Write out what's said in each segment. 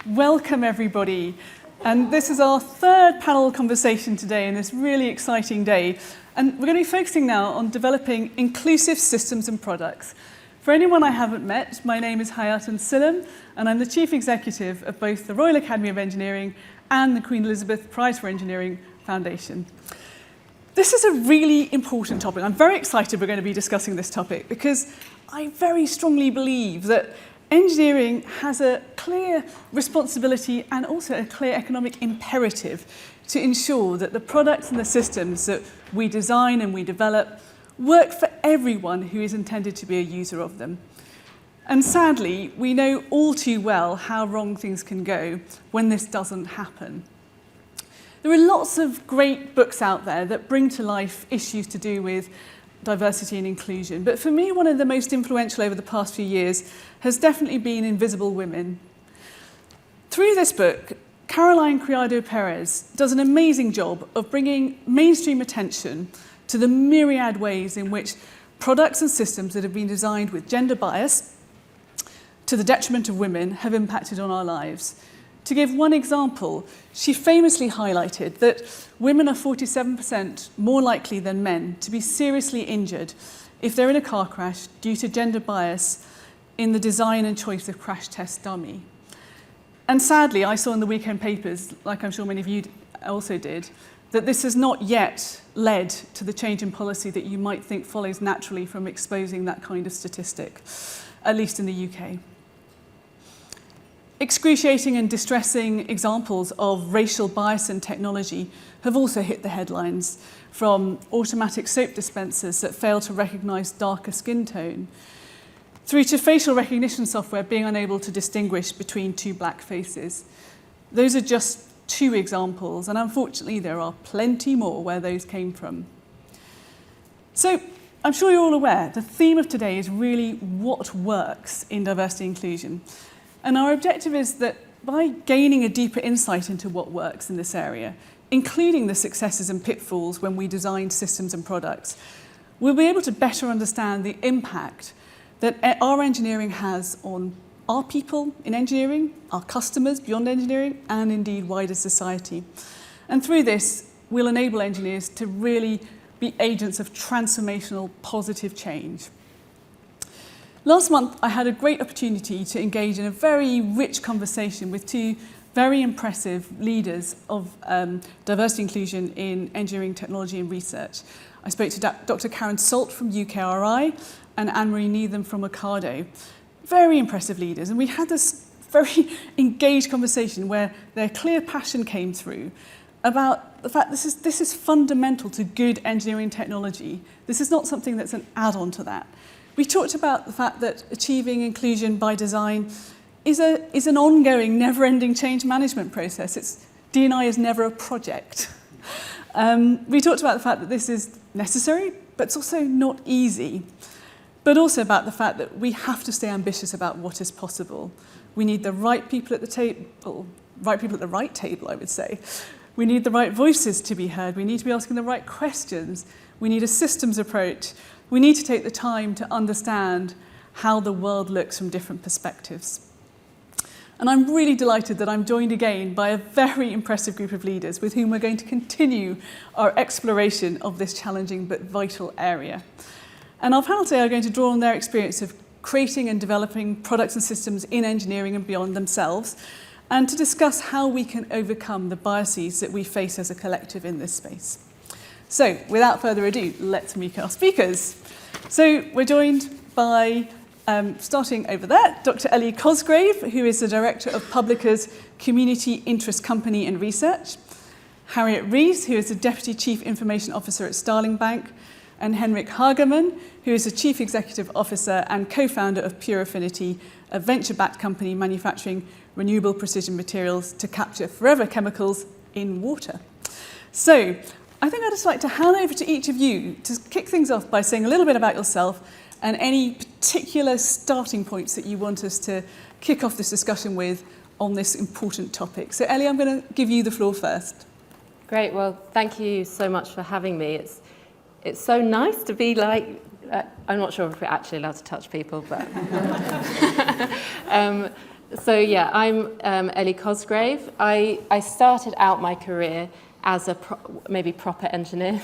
Welcome, everybody. And this is our third panel conversation today in this really exciting day. And we're going to be focusing now on developing inclusive systems and products. For anyone I haven't met, my name is Hayaatun Sillem, and I'm the Chief Executive of both the Royal Academy of Engineering and the Queen Elizabeth Prize for Engineering Foundation. This is a really important topic. I'm very excited we're going to be discussing this topic because I very strongly believe that engineering has a clear responsibility and also a clear economic imperative to ensure that the products and the systems that we design and we develop work for everyone who is intended to be a user of them. And sadly, we know all too well how wrong things can go when this doesn't happen. There are lots of great books out there that bring to life issues to do with diversity and inclusion. But for me, one of the most influential over the past few years has definitely been Invisible Women. Through this book, Caroline Criado Perez does an amazing job of bringing mainstream attention to the myriad ways in which products and systems that have been designed with gender bias to the detriment of women have impacted on our lives. To give one example, she famously highlighted that women are 47% more likely than men to be seriously injured if they're in a car crash due to gender bias in the design and choice of crash test dummy. And sadly, I saw in the weekend papers, like I'm sure many of you also did, that this has not yet led to the change in policy that you might think follows naturally from exposing that kind of statistic, at least in the UK. Excruciating and distressing examples of racial bias in technology have also hit the headlines, from automatic soap dispensers that fail to recognise darker skin tone, through to facial recognition software being unable to distinguish between two black faces. Those are just two examples, and unfortunately there are plenty more where those came from. So I'm sure you're all aware, the theme of today is really what works in diversity and inclusion. And our objective is that by gaining a deeper insight into what works in this area, including the successes and pitfalls when we design systems and products, we'll be able to better understand the impact that our engineering has on our people in engineering, our customers beyond engineering, and indeed wider society. And through this, we'll enable engineers to really be agents of transformational positive change. Last month, I had a great opportunity to engage in a very rich conversation with two very impressive leaders of diversity inclusion in engineering, technology and research. I spoke to Dr. Karen Salt from UKRI and Anne-Marie Needham from Ocado. Very impressive leaders, and we had this very engaged conversation where their clear passion came through about the fact this is fundamental to good engineering technology. This is not something that's an add-on to that. We talked about the fact that achieving inclusion by design is an ongoing, never-ending change management process. D&I is never a project. We talked about the fact that this is necessary, but it's also not easy. But also about the fact that we have to stay ambitious about what is possible. We need the right people at the table, right people at the right table, I would say. We need the right voices to be heard. We need to be asking the right questions. We need a systems approach. We need to take the time to understand how the world looks from different perspectives. And I'm really delighted that I'm joined again by a very impressive group of leaders with whom we're going to continue our exploration of this challenging but vital area. And our panel today are going to draw on their experience of creating and developing products and systems in engineering and beyond themselves, and to discuss how we can overcome the biases that we face as a collective in this space. So, without further ado, let's meet our speakers. So, we're joined by, starting over there, Dr. Ellie Cosgrave, who is the Director of Publica's Community Interest Company and Research, Harriet Rees, who is the Deputy Chief Information Officer at Starling Bank, and Henrik Hagemann, who is the Chief Executive Officer and co-founder of Puraffinity, a venture-backed company manufacturing renewable precision materials to capture forever chemicals in water. So, I think I'd just like to hand over to each of you to kick things off by saying a little bit about yourself and any particular starting points that you want us to kick off this discussion with on this important topic. So Ellie, I'm going to give you the floor first. Great, well, thank you so much for having me. It's so nice to be like, I'm not sure if we're actually allowed to touch people, but So yeah, I'm Ellie Cosgrave. I started out my career as a maybe proper engineer.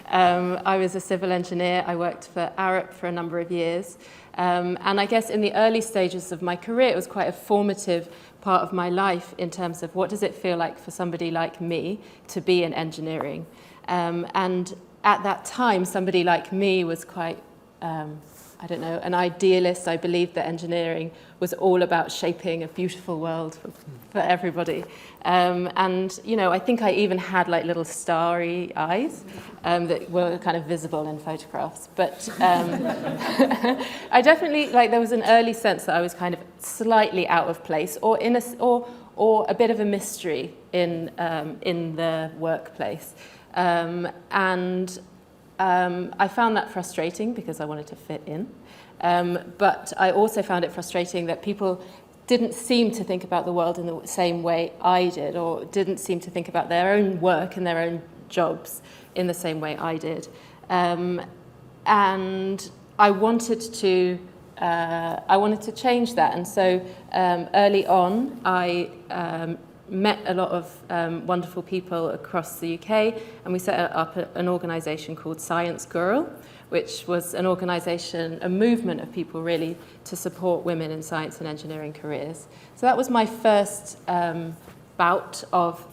I was a civil engineer. I worked for Harriet for a number of years. And I guess in the early stages of my career, it was quite a formative part of my life in terms of what does it feel like for somebody like me to be in engineering. And at that time, somebody like me was quite, I don't know, an idealist. I believed that engineering was all about shaping a beautiful world for everybody. And, you know, I think I even had like little starry eyes that were kind of visible in photographs. But I definitely, like, there was an early sense that I was kind of slightly out of place or a bit of a mystery in the workplace. I found that frustrating because I wanted to fit in. But I also found it frustrating that people didn't seem to think about the world in the same way I did, or didn't seem to think about their own work and their own jobs in the same way I did. And I wanted to change that. And so early on, I met a lot of wonderful people across the UK, and we set up an organisation called Science Girl, which was an organisation, a movement of people really to support women in science and engineering careers. So that was my first bout of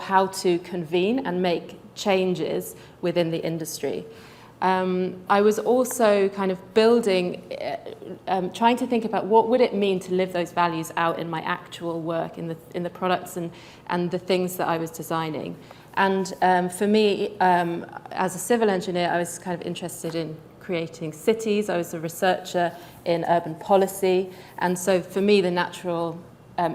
how to convene and make changes within the industry. I was also kind of building, trying to think about what would it mean to live those values out in my actual work, in the products and the things that I was designing. And for me, as a civil engineer, I was kind of interested in creating cities. I was a researcher in urban policy. And so for me, the natural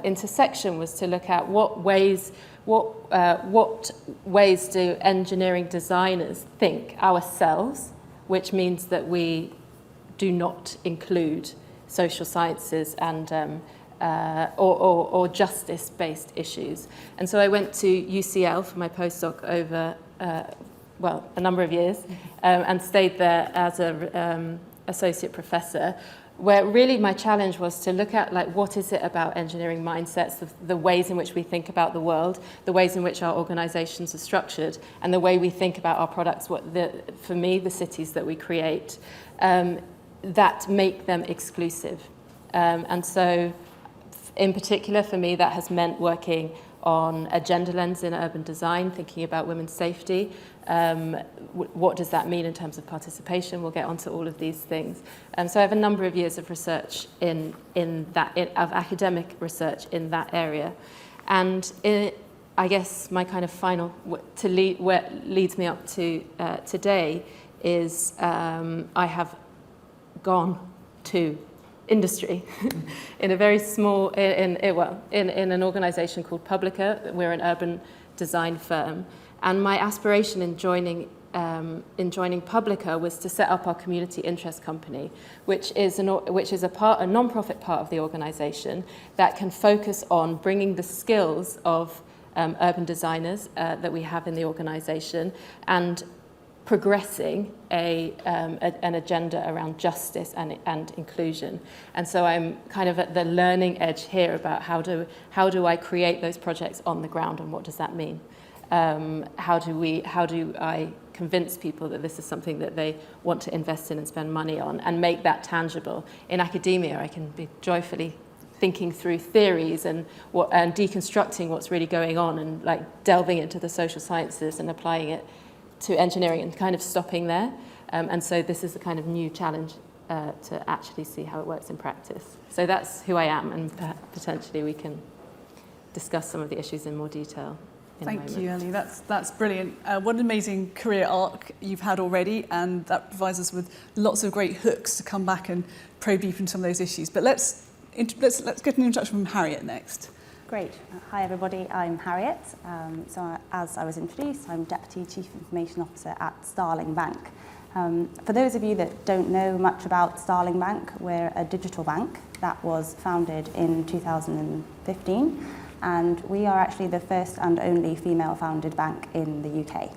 intersection was to look at what ways do engineering designers think ourselves, which means that we do not include social sciences and or justice-based issues. And so I went to UCL for my postdoc over a number of years, and stayed there as a associate professor, where really my challenge was to look at like what is it about engineering mindsets, the ways in which we think about the world, the ways in which our organizations are structured, and the way we think about our products, for me, the cities that we create, that make them exclusive. And so in particular, for me, that has meant working on a gender lens in urban design, thinking about women's safety. What does that mean in terms of participation? We'll get onto all of these things. So I have a number of years of research of academic research in that area. And I guess my kind of final, where leads me up to today is I have gone to industry in a very small, in an organisation called Publica. We're an urban design firm, and my aspiration in joining Publica was to set up our community interest company, which is a non-profit part of the organisation that can focus on bringing the skills of urban designers that we have in the organisation and progressing an agenda around justice and inclusion. And so I'm kind of at the learning edge here about how do I create those projects on the ground, and what does that mean? How do I convince people that this is something that they want to invest in and spend money on, and make that tangible? In academia, I can be joyfully thinking through theories and deconstructing what's really going on, and like delving into the social sciences and applying it to engineering and kind of stopping there. And so this is a kind of new challenge to actually see how it works in practice. So that's who I am, and potentially we can discuss some of the issues in more detail. Thank you, Ellie. That's brilliant. What an amazing career arc you've had already, and that provides us with lots of great hooks to come back and probe deep into some of those issues. But let's get an introduction from Harriet next. Great. Hi everybody, I'm Harriet. So as I was introduced, I'm Deputy Chief Information Officer at Starling Bank. For those of you that don't know much about Starling Bank, we're a digital bank that was founded in 2015, and we are actually the first and only female-founded bank in the UK.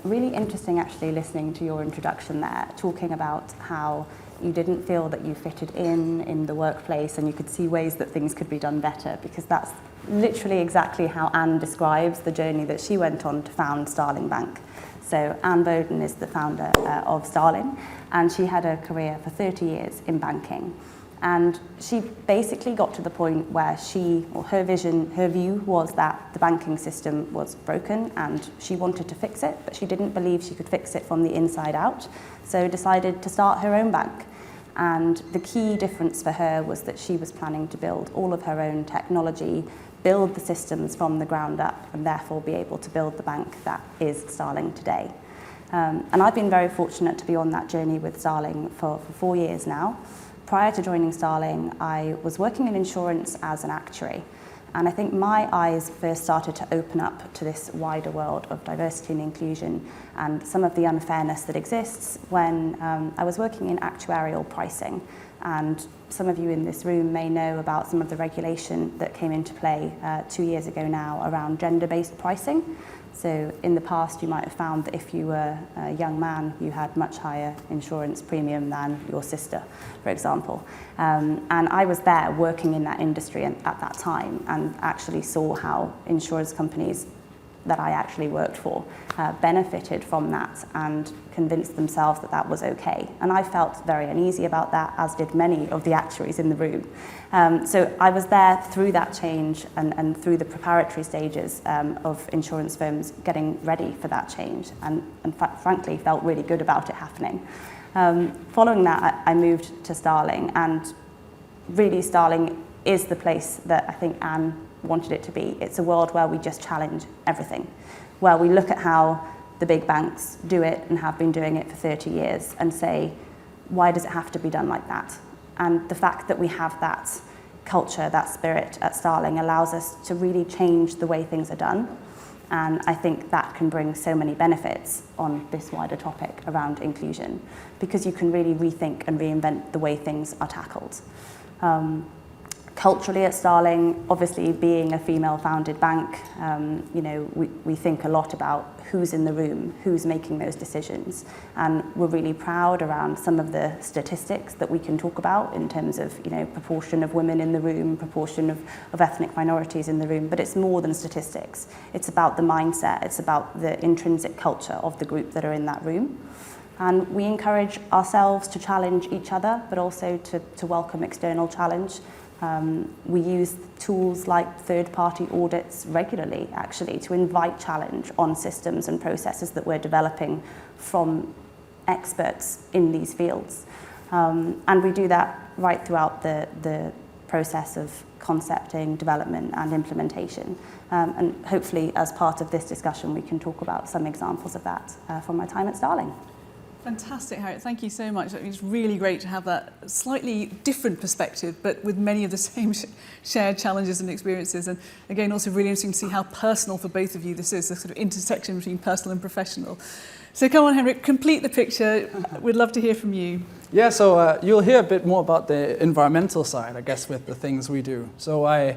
Really interesting actually listening to your introduction there, talking about how you didn't feel that you fitted in the workplace and you could see ways that things could be done better, because that's literally exactly how Anne describes the journey that she went on to found Starling Bank. So Anne Bowden is the founder of Starling, and she had a career for 30 years in banking. And she basically got to the point where her view was that the banking system was broken and she wanted to fix it, but she didn't believe she could fix it from the inside out, so decided to start her own bank. And the key difference for her was that she was planning to build all of her own technology, build the systems from the ground up, and therefore be able to build the bank that is Starling today. And I've been very fortunate to be on that journey with Starling for 4 years now. Prior to joining Starling, I was working in insurance as an actuary. And I think my eyes first started to open up to this wider world of diversity and inclusion and some of the unfairness that exists when I was working in actuarial pricing. And some of you in this room may know about some of the regulation that came into play 2 years ago now around gender-based pricing. So in the past, you might have found that if you were a young man, you had much higher insurance premium than your sister, for example. And I was there working in that industry at that time and actually saw how insurance companies that I actually worked for benefited from that and convinced themselves that that was okay. And I felt very uneasy about that, as did many of the actuaries in the room. So I was there through that change and through the preparatory stages of insurance firms getting ready for that change, and frankly felt really good about it happening. Following that, I moved to Starling, and really Starling is the place that I think Anne wanted it to be. It's a world where we just challenge everything, where we look at how the big banks do it and have been doing it for 30 years and say, why does it have to be done like that? And the fact that we have that culture, that spirit at Starling allows us to really change the way things are done. And I think that can bring so many benefits on this wider topic around inclusion, because you can really rethink and reinvent the way things are tackled. Culturally at Starling, obviously being a female-founded bank, we think a lot about who's in the room, who's making those decisions. And we're really proud around some of the statistics that we can talk about in terms of, proportion of women in the room, proportion of ethnic minorities in the room. But it's more than statistics. It's about the mindset. It's about the intrinsic culture of the group that are in that room. And we encourage ourselves to challenge each other, but also to welcome external challenge. We use tools like third-party audits regularly, actually, to invite challenge on systems and processes that we're developing from experts in these fields. And we do that right throughout the process of concepting, development, and implementation. And hopefully, as part of this discussion, we can talk about some examples of that from my time at Starling. Fantastic, Harriet. Thank you so much. It's really great to have that slightly different perspective, but with many of the same shared challenges and experiences. And again, also really interesting to see how personal for both of you this is, the sort of intersection between personal and professional. So come on, Henrik, complete the picture. We'd love to hear from you. Yeah, so you'll hear a bit more about the environmental side, I guess, with the things we do. So I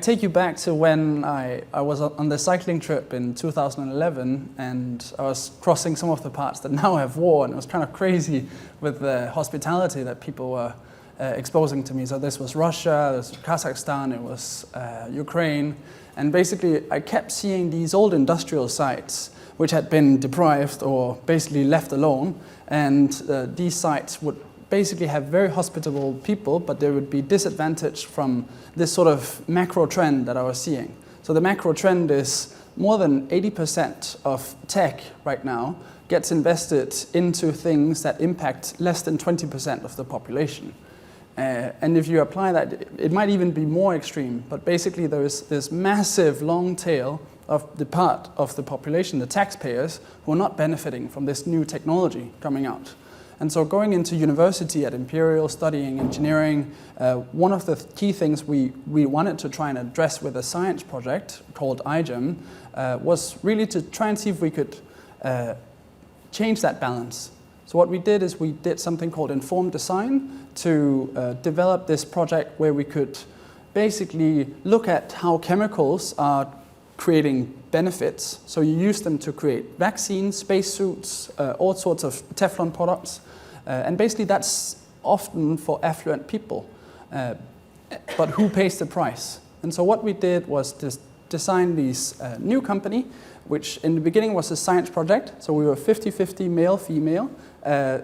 take you back to when I was on the cycling trip in 2011, and I was crossing some of the parts that now have war, and it was kind of crazy with the hospitality that people were exposing to me. So this was Russia, this was Kazakhstan, it was Ukraine, and basically I kept seeing these old industrial sites which had been deprived or basically left alone, and these sites would basically have very hospitable people, but they would be disadvantaged from this sort of macro trend that I was seeing. So the macro trend is more than 80% of tech right now gets invested into things that impact less than 20% of the population. And if you apply that, it might even be more extreme, but basically there is this massive long tail of the part of the population, the taxpayers, who are not benefiting from this new technology coming out. And so going into university at Imperial, studying engineering, one of the key things we wanted to try and address with a science project called iGEM was really to try and see if we could change that balance. So what we did is we did something called informed design to develop this project where we could basically look at how chemicals are creating benefits. So you use them to create vaccines, spacesuits, all sorts of Teflon products. And basically that's often for affluent people. But who pays the price? And so what we did was just design this new company, which in the beginning was a science project. So we were 50-50 male-female.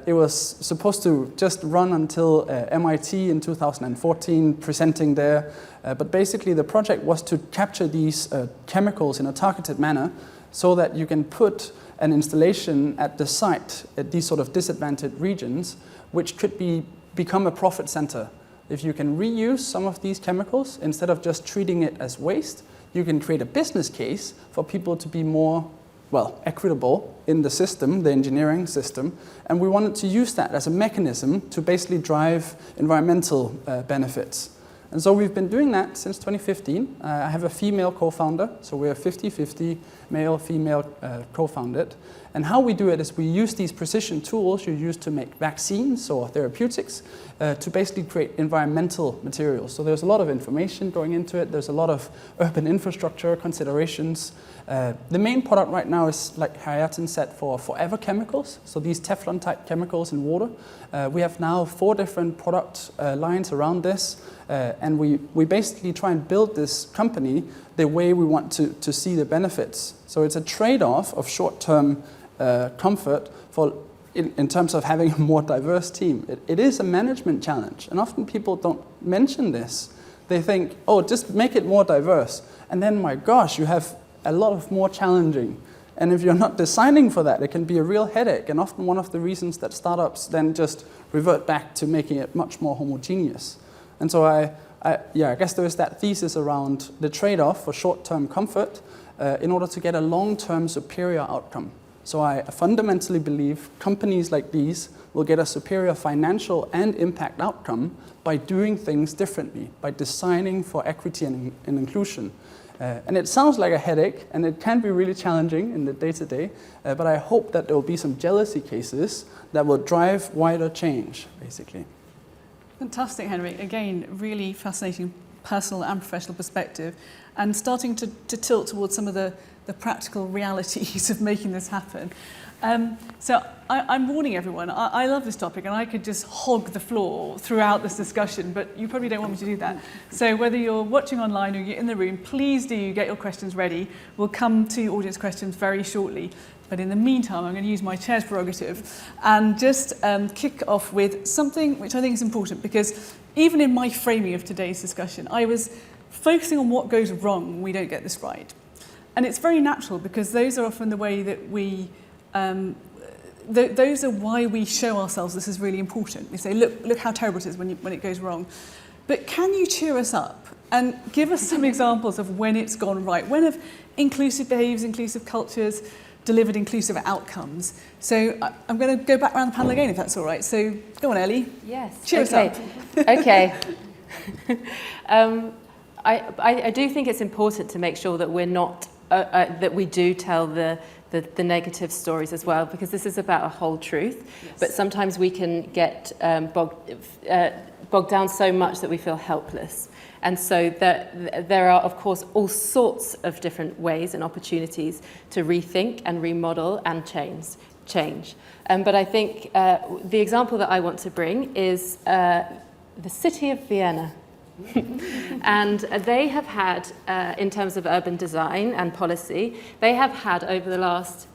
It was supposed to just run until MIT in 2014, presenting there. But basically the project was to capture these chemicals in a targeted manner so that you can put an installation at the site at these sort of disadvantaged regions, which could become a profit center. If you can reuse some of these chemicals, instead of just treating it as waste, you can create a business case for people to be more, well, equitable in the system, the engineering system. And we wanted to use that as a mechanism to basically drive environmental benefits. And so we've been doing that since 2015. I have a female co-founder, so we're 50-50 male-female co-founded. And how we do it is we use these precision tools you use to make vaccines or therapeutics to basically create environmental materials. So there's a lot of information going into it. There's a lot of urban infrastructure considerations. The main product right now is, like Hayaatun said, for forever chemicals. So these Teflon type chemicals in water. We have now 4 different product lines around this. And we basically try and build this company the way we want to see the benefits. So it's a trade-off of short-term comfort in terms of having a more diverse team. It is a management challenge, and often people don't mention this. They think, oh, just make it more diverse. And then, my gosh, you have a lot of more challenging. And if you're not designing for that, it can be a real headache, and often one of the reasons that startups then just revert back to making it much more homogeneous. And so I guess there is that thesis around the trade-off for short-term comfort in order to get a long-term superior outcome. So I fundamentally believe companies like these will get a superior financial and impact outcome by doing things differently, by designing for equity and inclusion. And it sounds like a headache, and it can be really challenging in the day-to-day, but I hope that there will be some jealousy cases that will drive wider change, basically. Fantastic, Henrik. Again, really fascinating personal and professional perspective, and starting to tilt towards some of the practical realities of making this happen. So I'm warning everyone, I love this topic and I could just hog the floor throughout this discussion, but you probably don't want me to do that. So whether you're watching online or you're in the room, please do get your questions ready. We'll come to audience questions very shortly. But in the meantime, I'm going to use my chair's prerogative and just kick off with something which I think is important, because even in my framing of today's discussion, I was focusing on what goes wrong when we don't get this right. And it's very natural, because those are often the way that we, those are why we show ourselves this is really important. We say, look how terrible it is when it goes wrong. But can you cheer us up and give us some examples of when it's gone right? When have inclusive behaviours, inclusive cultures delivered inclusive outcomes? So I'm going to go back around the panel again, if that's all right. So go on, Ellie. Yes. Cheer us up. Okay. I do think it's important to make sure that we're not that we do tell the negative stories as well, because this is about a whole truth. Yes. But sometimes we can get bogged down so much that we feel helpless. And so there are, of course, all sorts of different ways and opportunities to rethink and remodel and change. But I think the example that I want to bring is the city of Vienna. And they have had, in terms of urban design and policy, they have had over the last,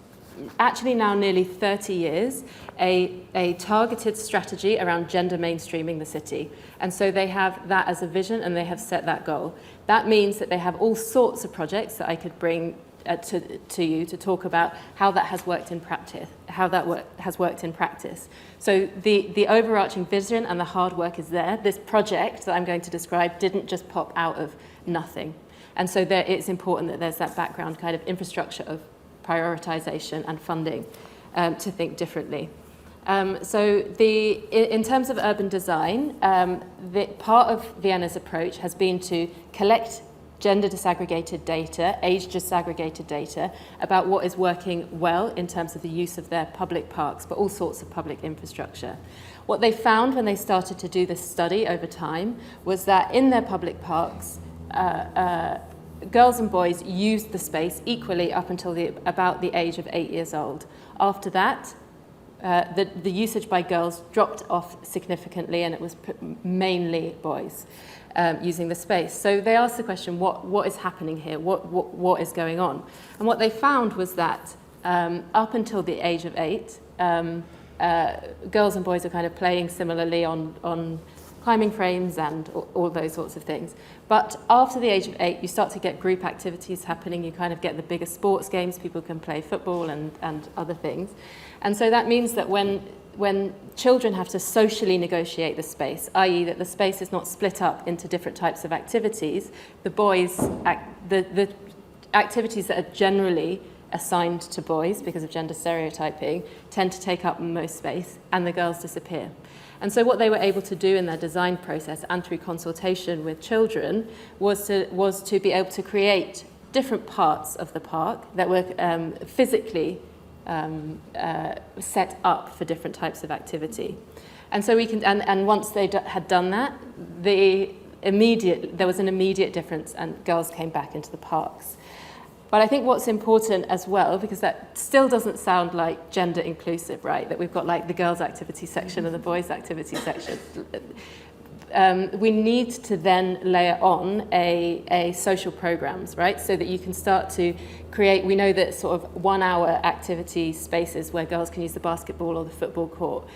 actually now nearly 30 years, a targeted strategy around gender mainstreaming the city. And so they have that as a vision, and they have set that goal. That means that they have all sorts of projects that I could bring to you to talk about how that has worked in practice, has worked in practice. So the overarching vision and the hard work is there. This project that I'm going to describe didn't just pop out of nothing. And so it's important that there's that background kind of infrastructure of prioritization and funding to think differently. So in terms of urban design, part of Vienna's approach has been to collect gender disaggregated data, age disaggregated data, about what is working well in terms of the use of their public parks, but all sorts of public infrastructure. What they found when they started to do this study over time was that in their public parks, girls and boys used the space equally up until about the age of 8 years old. After that, the usage by girls dropped off significantly, and it was mainly boys using the space. So they asked the question, what is happening here? What is going on? And what they found was that up until the age of 8, girls and boys are kind of playing similarly on climbing frames and all those sorts of things. But after the age of 8, you start to get group activities happening. You kind of get the bigger sports games. People can play football and other things. And so that means that when children have to socially negotiate the space, i.e. that the space is not split up into different types of activities, the boys, the activities that are generally assigned to boys because of gender stereotyping tend to take up most space, and the girls disappear. And so what they were able to do in their design process and through consultation with children was to be able to create different parts of the park that were physically set up for different types of activity. And so and once they had done that, there was an immediate difference, and girls came back into the parks. But I think what's important as well, because that still doesn't sound like gender inclusive, right? That we've got like the girls' activity section and the boys' activity section. We need to then layer on a social programs, right? So that you can start to create, we know that sort of 1 hour activity spaces where girls can use the basketball or the football court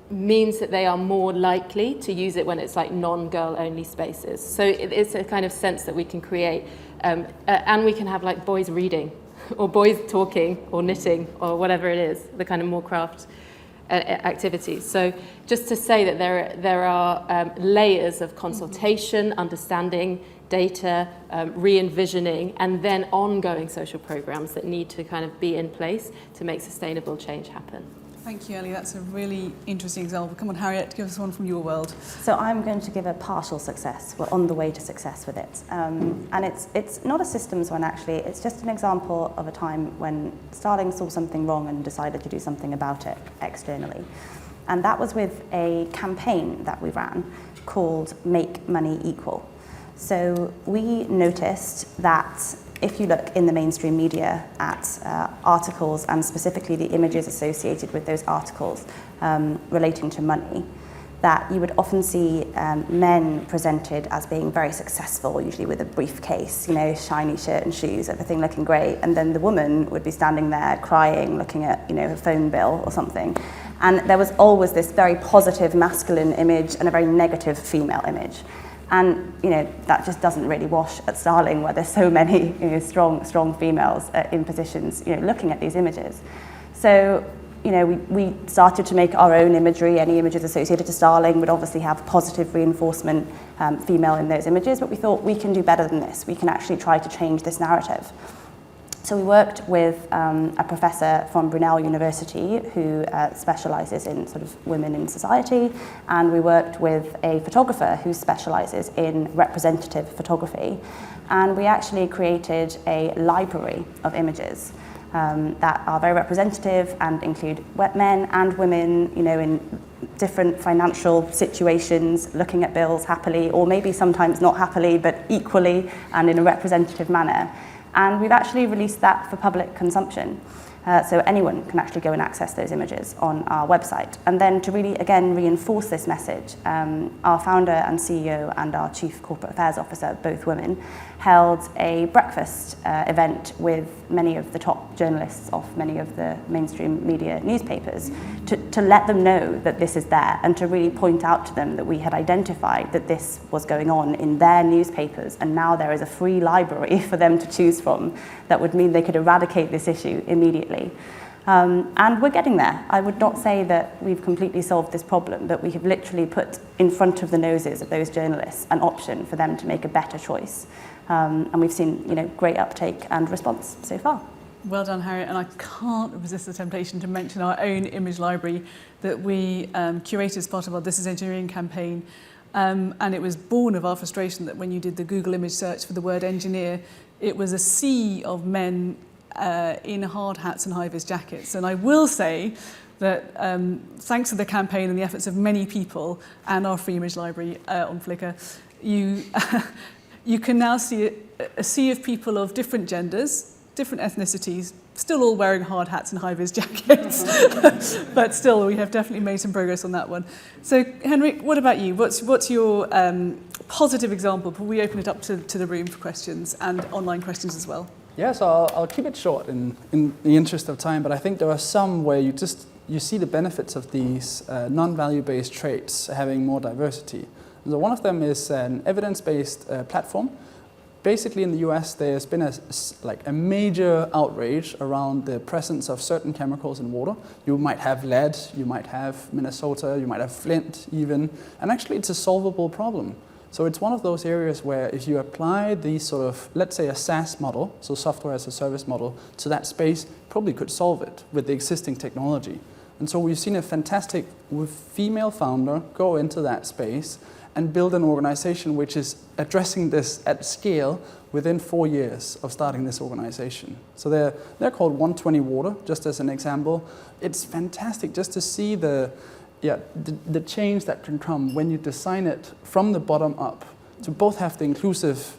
means that they are more likely to use it when it's like non-girl only spaces. So it's a kind of sense that we can create, and we can have like boys reading or boys talking or knitting or whatever it is, the kind of more craft activities. So just to say that there are layers of consultation, understanding, data, re-envisioning, and then ongoing social programs that need to kind of be in place to make sustainable change happen. Thank you, Ellie. That's a really interesting example. Come on, Harriet, give us one from your world. So I'm going to give a partial success. We're on the way to success with it. And it's not a systems one, actually. It's just an example of a time when Starling saw something wrong and decided to do something about it externally. And that was with a campaign that we ran called Make Money Equal. So we noticed that if you look in the mainstream media at articles and specifically the images associated with those articles relating to money, that you would often see men presented as being very successful, usually with a briefcase, you know, shiny shirt and shoes, everything looking great, and then the woman would be standing there crying, looking at, you know, her phone bill or something. And there was always this very positive masculine image and a very negative female image. And, you know, that just doesn't really wash at Starling, where there's so many, you know, strong females in positions, you know, looking at these images. So, you know, we started to make our own imagery. Any images associated to Starling would obviously have positive reinforcement, female in those images, but we thought we can do better than this. We can actually try to change this narrative. So we worked with a professor from Brunel University who specialises in sort of women in society, and we worked with a photographer who specialises in representative photography, and we actually created a library of images that are very representative and include men and women, you know, in different financial situations, looking at bills happily, or maybe sometimes not happily, but equally and in a representative manner. And we've actually released that for public consumption. So anyone can actually go and access those images on our website. And then to really, again, reinforce this message, our founder and CEO and our Chief Corporate Affairs Officer, both women, held a breakfast event with many of the top journalists of many of the mainstream media newspapers to let them know that this is there and to really point out to them that we had identified that this was going on in their newspapers, and now there is a free library for them to choose from that would mean they could eradicate this issue immediately. And we're getting there. I would not say that we've completely solved this problem, but we have literally put in front of the noses of those journalists an option for them to make a better choice. And we've seen, you know, great uptake and response so far. Well done, Harriet, and I can't resist the temptation to mention our own image library that we curated as part of our This is Engineering campaign. And it was born of our frustration that when you did the Google image search for the word engineer, it was a sea of men in hard hats and high-vis jackets. And I will say that thanks to the campaign and the efforts of many people and our free image library on Flickr, you can now see a sea of people of different genders, different ethnicities, still all wearing hard hats and high-vis jackets, but still we have definitely made some progress on that one. So Henrik, what about you? What's your positive example before we open it up to the room for questions and online questions as well? Yeah, so I'll keep it short in the interest of time, but I think there are some where you see the benefits of these non-value-based traits having more diversity. So one of them is an evidence-based platform. Basically in the US, there's been a major outrage around the presence of certain chemicals in water. You might have lead, you might have Minnesota, you might have Flint even, and actually it's a solvable problem. So it's one of those areas where if you apply these sort of, let's say a SaaS model, so software as a service model, to that space, probably could solve it with the existing technology. And so we've seen a fantastic female founder go into that space and build an organization which is addressing this at scale within 4 years of starting this organization. So they're called 120 Water, just as an example. It's fantastic just to see the change that can come when you design it from the bottom up to both have the inclusive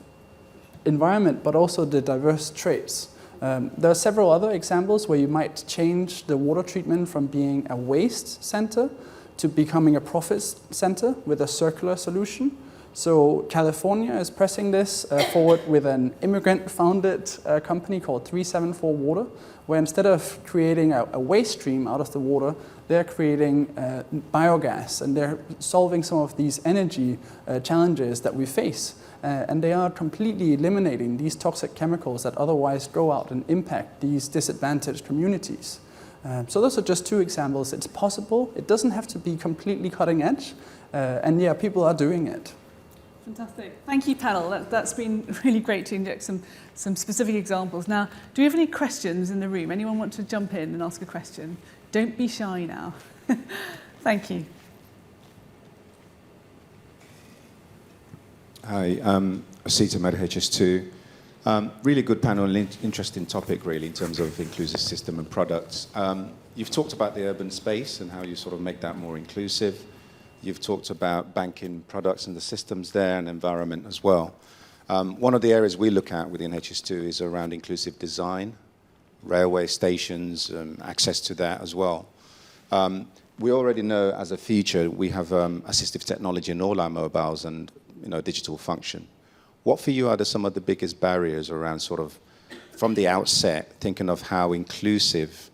environment but also the diverse traits. There are several other examples where you might change the water treatment from being a waste center to becoming a profit center with a circular solution. So California is pressing this forward with an immigrant-founded company called 374 Water, where instead of creating a waste stream out of the water, they're creating biogas, and they're solving some of these energy challenges that we face. And they are completely eliminating these toxic chemicals that otherwise go out and impact these disadvantaged communities. So those are just two examples. It's possible. It doesn't have to be completely cutting edge. And yeah, people are doing it. Fantastic. Thank you, panel. That's been really great to inject some specific examples. Now, do we have any questions in the room? Anyone want to jump in and ask a question? Don't be shy now. Thank you. Hi, Asita Med HS2. Really good panel, interesting topic really in terms of inclusive system and products. You've talked about the urban space and how you sort of make that more inclusive. You've talked about banking products and the systems there and environment as well. One of the areas we look at within HS2 is around inclusive design, railway stations, access to that as well. We already know as a feature we have assistive technology in all our mobiles and digital function. What for you are some of the biggest barriers around sort of from the outset thinking of how inclusive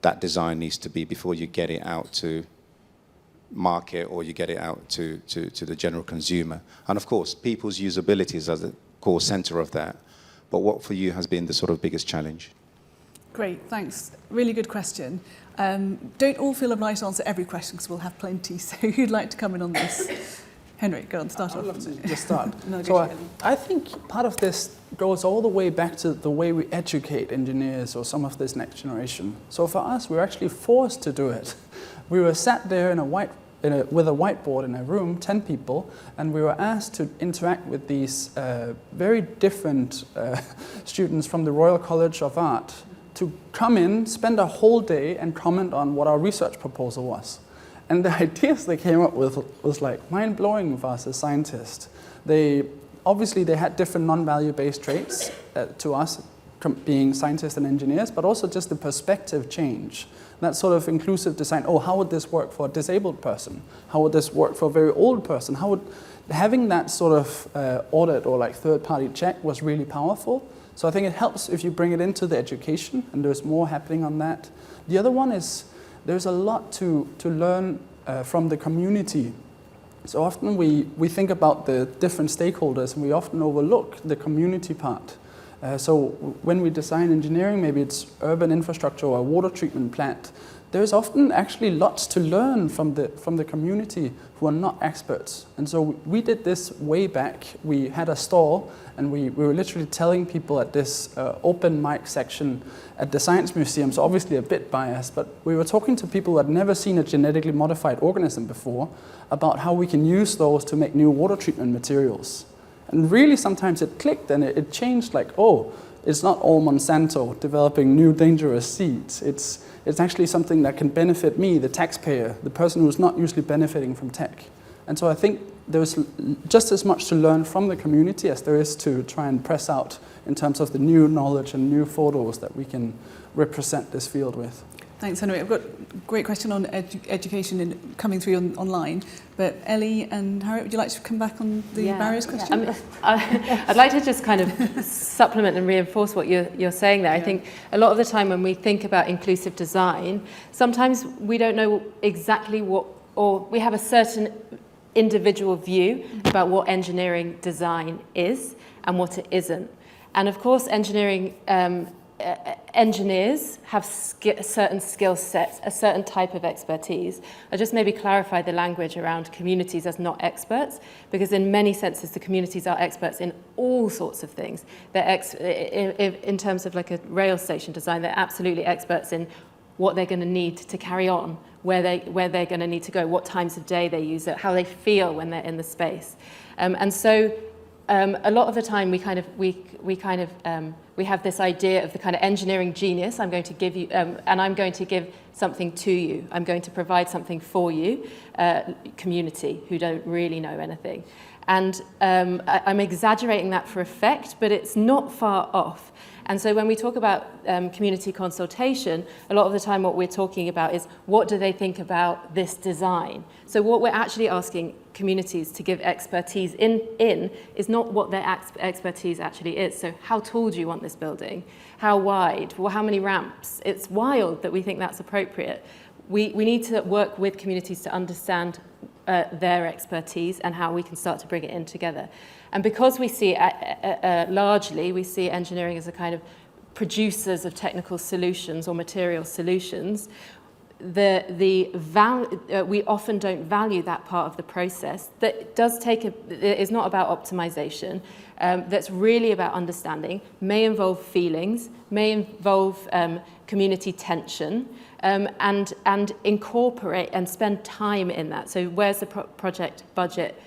that design needs to be before you get it out to market or you get it out to the general consumer? And of course, people's usability is as the core center of that. But what for you has been the sort of biggest challenge? Great, thanks. Really good question. Don't all feel obliged to answer every question because we'll have plenty. So who'd like to come in on this? Henrik, go on, start off. I'd love to just start. No, so I think part of this goes all the way back to the way we educate engineers or some of this next generation. So for us, we were actually forced to do it. We were sat there with a whiteboard in a room, 10 people, and we were asked to interact with these very different students from the Royal College of Art to come in, spend a whole day and comment on what our research proposal was. And the ideas they came up with was like mind-blowing for us as scientists. Obviously they had different non-value-based traits to us, being scientists and engineers, but also just the perspective change. That sort of inclusive design. Oh, how would this work for a disabled person? How would this work for a very old person? Having that sort of audit or like third-party check was really powerful. So I think it helps if you bring it into the education, and there's more happening on that. The other one is there's a lot to learn from the community. So often we think about the different stakeholders and we often overlook the community part. So when we design engineering, maybe it's urban infrastructure or a water treatment plant, there's often actually lots to learn from the community who are not experts. And so we did this way back. We had a stall and we were literally telling people at this open mic section at the Science Museum, so obviously a bit biased, but we were talking to people who had never seen a genetically modified organism before about how we can use those to make new water treatment materials. And really sometimes it clicked and it changed like, oh, it's not all Monsanto developing new dangerous seeds. It's actually something that can benefit me, the taxpayer, the person who's not usually benefiting from tech. And so I think there's just as much to learn from the community as there is to try and press out in terms of the new knowledge and new photos that we can represent this field with. Thanks, Henrik. I've got a great question on education coming through online. But Ellie and Harriet, would you like to come back on the barriers question? I'd like to just kind of supplement and reinforce what you're saying there. I think a lot of the time when we think about inclusive design, sometimes we don't know exactly what, or we have a certain individual view about what engineering design is and what it isn't. And of course, engineers have certain skill sets, a certain type of expertise. I just maybe clarify the language around communities as not experts, because in many senses the communities are experts in all sorts of things. They're in terms of like a rail station design, they're absolutely experts in what they're going to need to carry on, where they're going to need to go, what times of day they use it, how they feel when they're in the space. And so a lot of the time we have this idea of the kind of engineering genius. I'm going to give you, and I'm going to give something to you. I'm going to provide something for you, community who don't really know anything. And I'm exaggerating that for effect, but it's not far off. And so when we talk about community consultation, a lot of the time what we're talking about is what do they think about this design? So what we're actually asking communities to give expertise in is not what their expertise actually is. So how tall do you want this building? How wide? Well, how many ramps? It's wild that we think that's appropriate. We need to work with communities to understand their expertise and how we can start to bring it in together. And because we see, largely, we see engineering as a kind of producers of technical solutions or material solutions, we often don't value that part of the process that does take it is not about optimization, that's really about understanding, may involve feelings, may involve community tension, and incorporate and spend time in that. So where's the project budget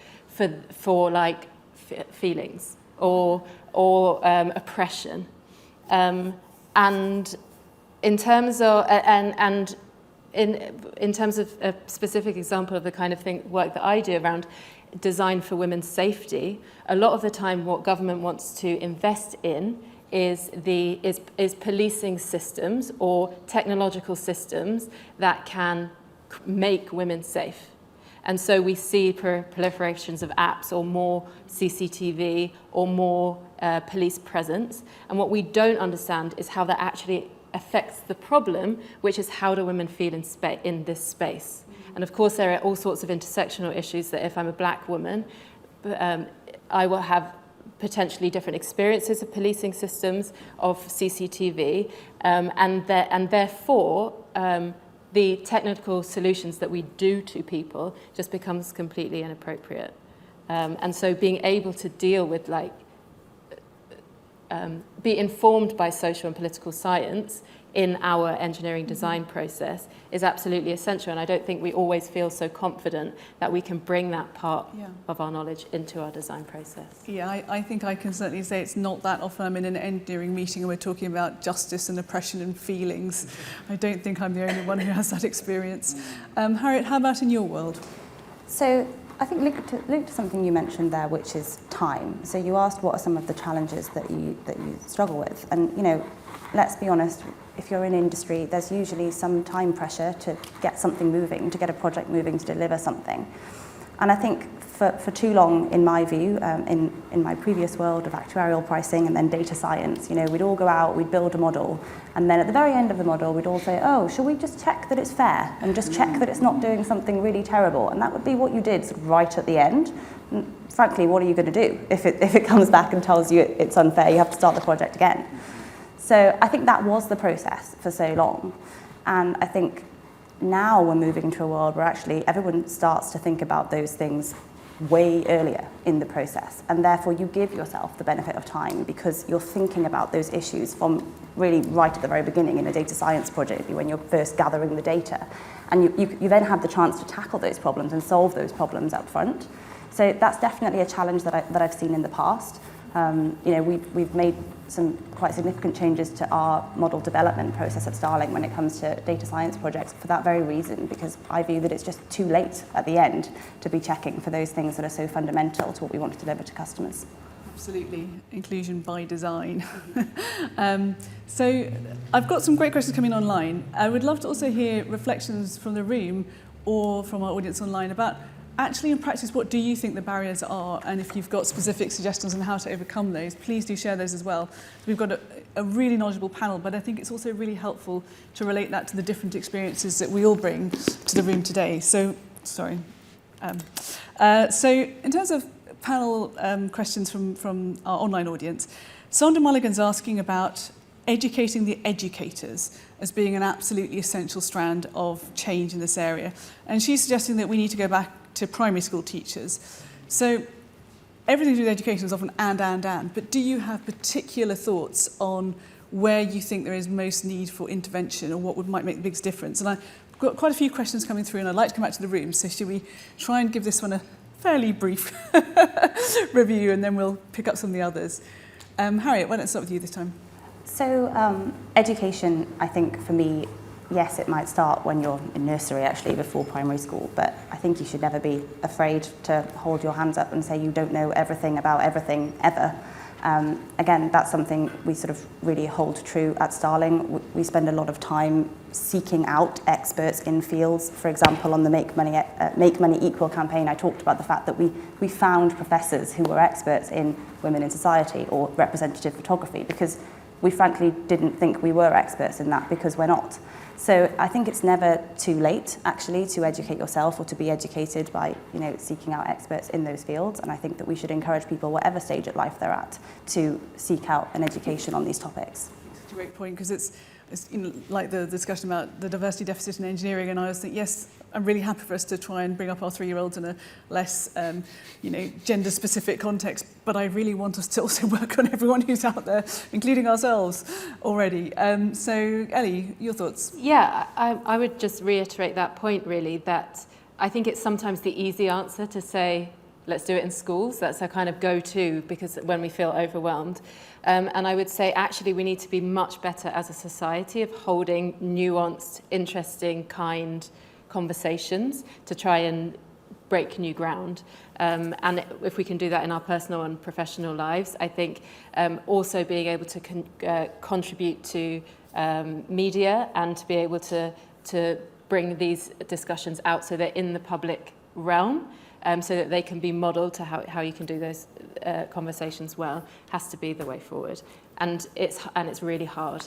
for like feelings or oppression, and in terms of in terms of a specific example of the kind of work that I do around design for women's safety, a lot of the time what government wants to invest in is policing systems or technological systems that can make women safe. And so we see proliferations of apps or more CCTV or more police presence. And what we don't understand is how that actually affects the problem, which is how do women feel in this space. And of course there are all sorts of intersectional issues that if I'm a black woman, I will have potentially different experiences of policing systems, of CCTV, and therefore the technical solutions that we do to people just becomes completely inappropriate. And so being able to deal with be informed by social and political science in our engineering design process is absolutely essential. And I don't think we always feel so confident that we can bring that part of our knowledge into our design process. Yeah, I think I can certainly say it's not that often I'm in an engineering meeting and we're talking about justice and oppression and feelings. I don't think I'm the only one who has that experience. Harriet, how about in your world? So I think linked to something you mentioned there, which is time. So you asked what are some of the challenges that you struggle with, and let's be honest. If you're in industry, there's usually some time pressure to get something moving, to get a project moving, to deliver something. And I think for too long, in my view, in my previous world of actuarial pricing and then data science, we'd all go out, we'd build a model, and then at the very end of the model, we'd all say, oh, shall we just check that it's fair and just check that it's not doing something really terrible? And that would be what you did sort of right at the end. And frankly, what are you going to do if it comes back and tells you it's unfair? You have to start the project again. So I think that was the process for so long. And I think now we're moving into a world where actually everyone starts to think about those things way earlier in the process. And therefore you give yourself the benefit of time because you're thinking about those issues from really right at the very beginning in a data science project when you're first gathering the data. And you then have the chance to tackle those problems and solve those problems up front. So that's definitely a challenge that I've seen in the past. We've made some quite significant changes to our model development process at Starling when it comes to data science projects for that very reason, because I view that it's just too late at the end to be checking for those things that are so fundamental to what we want to deliver to customers. Absolutely, inclusion by design. So I've got some great questions coming online. I would love to also hear reflections from the room or from our audience online about actually in practice, what do you think the barriers are? And if you've got specific suggestions on how to overcome those, please do share those as well. We've got a really knowledgeable panel, but I think it's also really helpful to relate that to the different experiences that we all bring to the room today. So, sorry. So in terms of panel questions from our online audience, Sandra Mulligan's asking about educating the educators as being an absolutely essential strand of change in this area. And she's suggesting that we need to go back to primary school teachers. So everything to do with education is often and, but do you have particular thoughts on where you think there is most need for intervention or what might make the biggest difference? And I've got quite a few questions coming through and I'd like to come back to the room. So should we try and give this one a fairly brief review and then we'll pick up some of the others. Harriet, why don't I start with you this time? So education, I think for me, yes, it might start when you're in nursery actually before primary school, but I think you should never be afraid to hold your hands up and say you don't know everything about everything ever. Again, that's something we sort of really hold true at Starling. We spend a lot of time seeking out experts in fields. For example, on the Make Money Equal campaign, I talked about the fact that we found professors who were experts in women in society or representative photography because we frankly didn't think we were experts in that because we're not. So I think it's never too late, actually, to educate yourself or to be educated by, seeking out experts in those fields. And I think that we should encourage people, whatever stage of life they're at, to seek out an education on these topics. It's a great point, because it's like the discussion about the diversity deficit in engineering, and I was thinking, yes, I'm really happy for us to try and bring up our 3-year-olds in a less, gender-specific context, but I really want us to also work on everyone who's out there, including ourselves already. So, Ellie, your thoughts? Yeah, I would just reiterate that point, really, that I think it's sometimes the easy answer to say, let's do it in schools. That's our kind of go-to, because when we feel overwhelmed. And I would say, actually, we need to be much better as a society of holding nuanced, interesting, kind conversations to try and break new ground. And if we can do that in our personal and professional lives, I think also being able to contribute to media and to be able to bring these discussions out so they're in the public realm, so that they can be modelled to how you can do those conversations well, has to be the way forward. And it's really hard.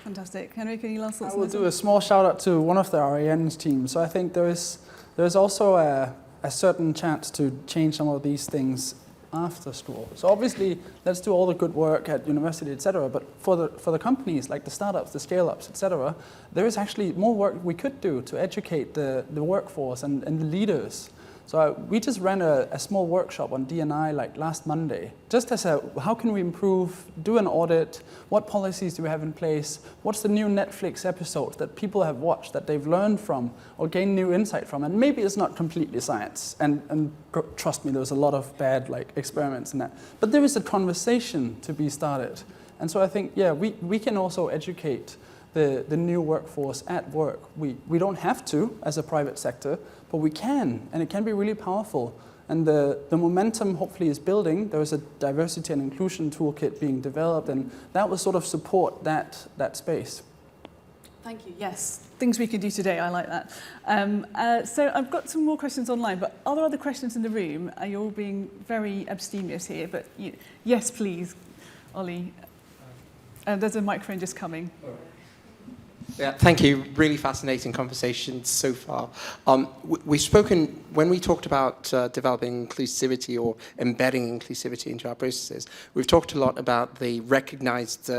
Fantastic. Henrik, any last thoughts? I will do a small shout out to one of the REN's team. So I think there's also a certain chance to change some of these things after school. So obviously, let's do all the good work at university, etc. But for the companies, like the startups, the scale-ups, etc., there is actually more work we could do to educate the workforce and the leaders. So we just ran a small workshop on D&I like last Monday, just as how can we improve, do an audit, what policies do we have in place, what's the new Netflix episode that people have watched that they've learned from or gained new insight from, and maybe it's not completely science, and trust me, there's a lot of bad experiments in that, but there is a conversation to be started. And so I think, yeah, we can also educate the new workforce at work. We don't have to as a private sector, but we can, and it can be really powerful. And the momentum hopefully is building. There is a diversity and inclusion toolkit being developed, and that will sort of support that space. Thank you. Yes, things we can do today. I like that. So I've got some more questions online, but are there other questions in the room? You're all being very abstemious here, but yes, please, Ollie. There's a microphone just coming. Yeah, thank you. Really fascinating conversation so far. We've spoken, when we talked about developing inclusivity or embedding inclusivity into our processes, we've talked a lot about the recognized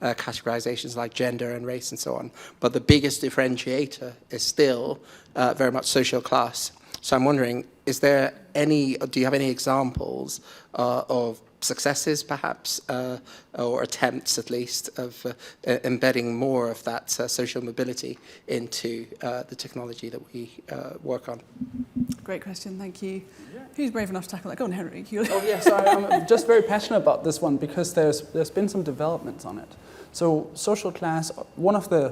categorizations like gender and race and so on. But the biggest differentiator is still very much social class. So I'm wondering, do you have any examples of successes, perhaps, or attempts at least, of embedding more of that social mobility into the technology that we work on? Great question, thank you. Who's brave enough to tackle that? Go on, Henrik. Oh yes, I'm just very passionate about this one because there's been some developments on it. So social class, one of the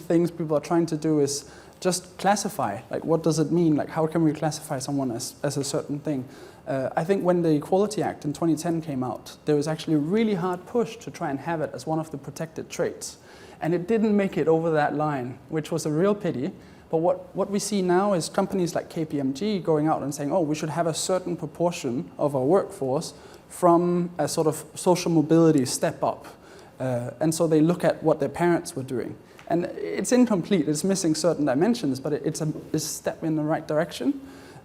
things people are trying to do is just classify, like what does it mean? Like how can we classify someone as a certain thing? I think when the Equality Act in 2010 came out, there was actually a really hard push to try and have it as one of the protected traits. And it didn't make it over that line, which was a real pity. But what we see now is companies like KPMG going out and saying, oh, we should have a certain proportion of our workforce from a sort of social mobility step up. And so they look at what their parents were doing. And it's incomplete, it's missing certain dimensions, but it's a step in the right direction.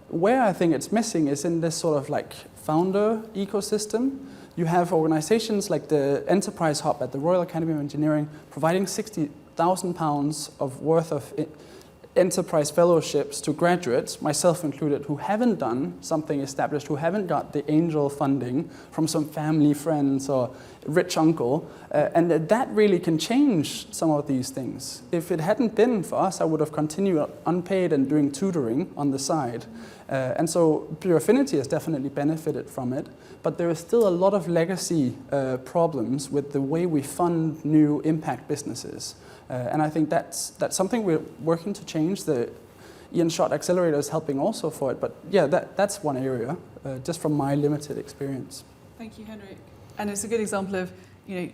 Where I think it's missing is in this sort of like founder ecosystem. You have organizations like the Enterprise Hub at the Royal Academy of Engineering providing £60,000 of worth of enterprise fellowships to graduates, myself included, who haven't done something established, who haven't got the angel funding from some family friends or rich uncle, and that really can change some of these things. If it hadn't been for us, I would have continued unpaid and doing tutoring on the side. And so Puraffinity has definitely benefited from it, but there is still a lot of legacy problems with the way we fund new impact businesses. And I think that's something we're working to change. The Ian Schott Accelerator is helping also for it. But yeah, that's one area, just from my limited experience. Thank you, Henrik. And it's a good example of, we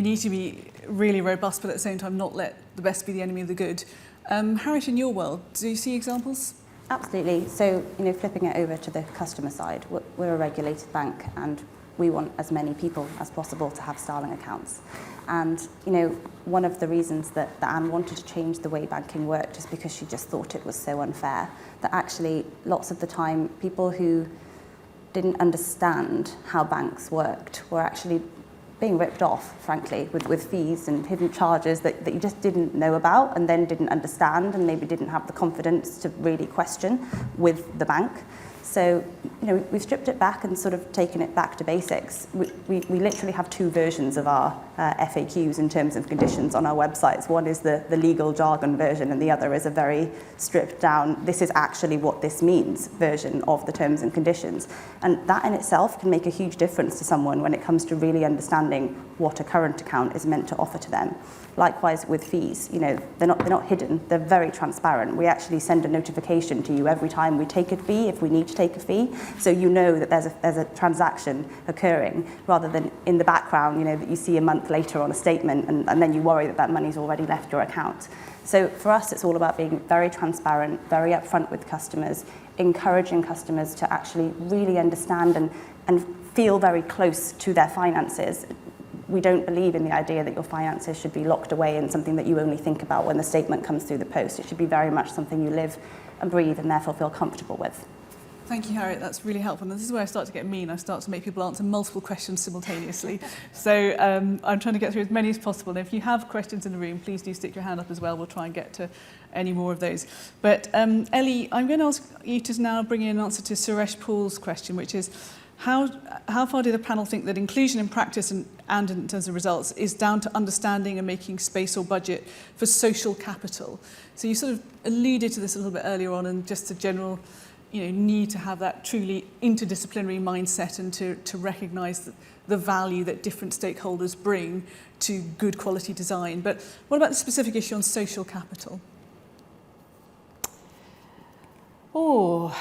need to be really robust, but at the same time not let the best be the enemy of the good. Harriet, in your world, do you see examples? Absolutely. So, flipping it over to the customer side, we're a regulated bank and we want as many people as possible to have Starling accounts. And, one of the reasons that Anne wanted to change the way banking worked is because she just thought it was so unfair that actually lots of the time people who didn't understand how banks worked were actually being ripped off, frankly, with fees and hidden charges that you just didn't know about and then didn't understand and maybe didn't have the confidence to really question with the bank. So, we've stripped it back and sort of taken it back to basics. We literally have two versions of our FAQs in terms of conditions on our websites. One is the legal jargon version and the other is a very stripped down, this is actually what this means version of the terms and conditions. And that in itself can make a huge difference to someone when it comes to really understanding what a current account is meant to offer to them. Likewise with fees, they're not hidden, they're very transparent. We actually send a notification to you every time we take a fee, if we need to take a fee, so you know that there's a transaction occurring, rather than in the background, that you see a month later on a statement and then you worry that money's already left your account. So for us, it's all about being very transparent, very upfront with customers, encouraging customers to actually really understand and feel very close to their finances. We don't believe in the idea that your finances should be locked away in something that you only think about when the statement comes through the post. It should be very much something you live and breathe and therefore feel comfortable with. Thank you, Harriet. That's really helpful. And this is where I start to get mean. I start to make people answer multiple questions simultaneously. So I'm trying to get through as many as possible. And if you have questions in the room, please do stick your hand up as well. We'll try and get to any more of those. But Ellie, I'm going to ask you to now bring in an answer to Suresh Paul's question, which is, how far did the panel think that inclusion in practice and in terms of results is down to understanding and making space or budget for social capital? So you sort of alluded to this a little bit earlier on, and just a general need to have that truly interdisciplinary mindset and to recognise the value that different stakeholders bring to good quality design. But what about the specific issue on social capital? Oh,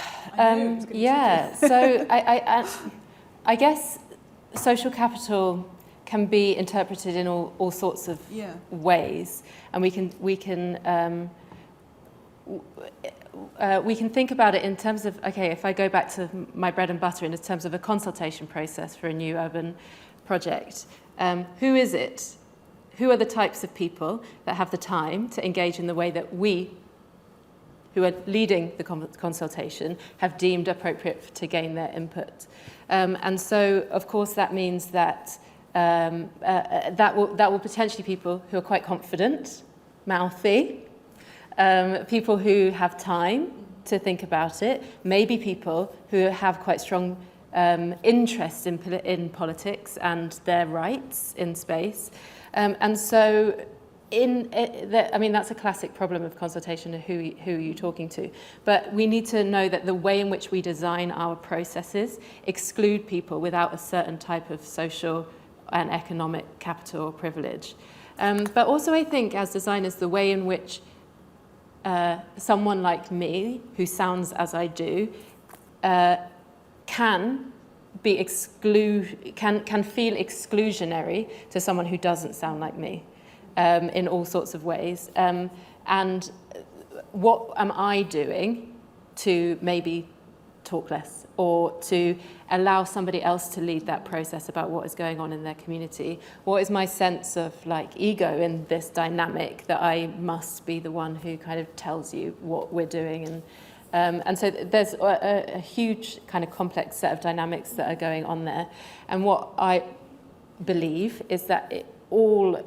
yeah. So I guess social capital can be interpreted in all sorts of ways, and we can think about it in terms of, okay, if I go back to my bread and butter in terms of a consultation process for a new urban project, who is it? Who are the types of people that have the time to engage in the way that we, who are leading the consultation, have deemed appropriate to gain their input? And so, of course, that means that that will potentially be people who are quite confident, mouthy, people who have time to think about it, maybe people who have quite strong interest in politics and their rights in space. And so that's a classic problem of consultation, who are you talking to? But we need to know that the way in which we design our processes exclude people without a certain type of social and economic capital or privilege. But also I think as designers, the way in which someone like me, who sounds as I do, can feel exclusionary to someone who doesn't sound like me. In all sorts of ways. And what am I doing to maybe talk less or to allow somebody else to lead that process about what is going on in their community? What is my sense of ego in this dynamic that I must be the one who kind of tells you what we're doing? And so there's a huge kind of complex set of dynamics that are going on there. And what I believe is that all